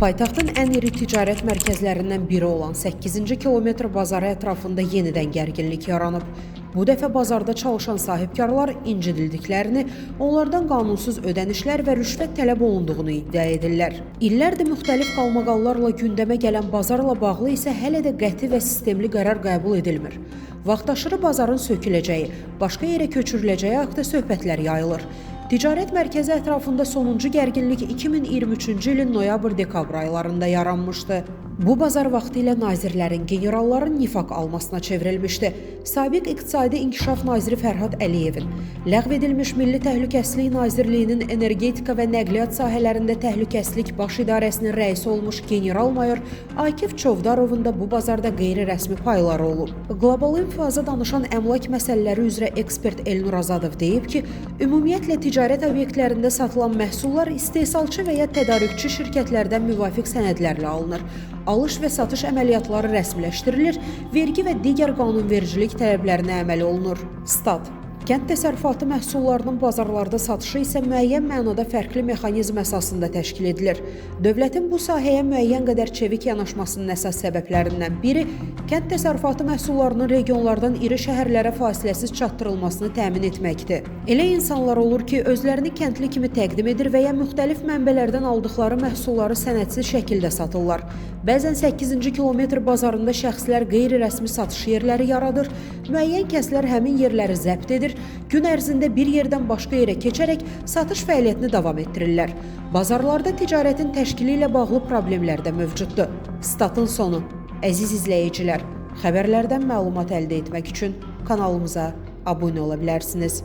Paytaxtın ən iri ticarət mərkəzlərindən biri olan 8-ci kilometr bazarı ətrafında yenidən gərginlik yaranıb. Bu dəfə bazarda çalışan sahibkarlar incidildiklərini, onlardan qanunsuz ödənişlər və rüşvət tələb olunduğunu iddia edirlər. İllərdir müxtəlif qalmaqallarla gündəmə gələn bazarla bağlı isə hələ də qəti və sistemli qərar qəbul edilmir. Vaxtaşırı bazarın söküləcəyi, başqa yerə köçürüləcəyi haqqında söhbətlər yayılır. Ticarət mərkəzi ətrafında sonuncu gərginlik 2023-cü ilin noyabr-dekabr aylarında yaranmışdı. Bu bazar vaxtı ilə nazirlərin, generalların nifaq almasına çevrilmişdi. Sabiq İqtisadi İnkişaf naziri Fərhad Əliyevin, ləğv edilmiş Milli Təhlükəsizlik Nazirliyinin energetika və nəqliyyat sahələrində təhlükəsizlik baş idarəsinin rəisi olmuş general-mayor Akif Çovdarovun da bu bazarda qeyri-rəsmi payları olub. Qlobal İnfoza danışan əmlak məsələləri üzrə ekspert Elnur Azadov deyib ki, ümumiyyətlə ticarət obyektlərində satılan məhsullar istehsalçı və ya tədarükçü şirkətlərdən müvafiq sənədlərlə alınır. Alış və satış əməliyyatları rəsmiləşdirilir, vergi və digər qanunvericilik tələblərinə əməl olunur. Stat. Kənd təsərrüfatı məhsullarının bazarlarda satışı isə müəyyən mənada fərqli mexanizm əsasında təşkil edilir. Dövlətin bu sahəyə müəyyən qədər çevik yanaşmasının əsas səbəblərindən biri kənd təsərrüfatı məhsullarının regionlardan iri şəhərlərə fasiləsiz çatdırılmasını təmin etməkdir. Elə insanlar olur ki, özlərini kəndli kimi təqdim edir və ya müxtəlif mənbələrdən aldıqları məhsulları sənədsiz şəkildə satırlar. Bəzən 8-ci kilometr bazarında şəxslər qeyri-rəsmi satış yerləri yaradır, müəyyən kəslər həmin yerləri zəbt edir, gün ərzində bir yerdən başqa yerə keçərək satış fəaliyyətini davam etdirirlər. Bazarlarda ticarətin təşkili ilə bağlı problemlər də mövcuddur. Statın sonu. Əziz izləyicilər, xəbərlərdən məlumat əldə etmək üçün kanalımıza abunə ola bilərsiniz.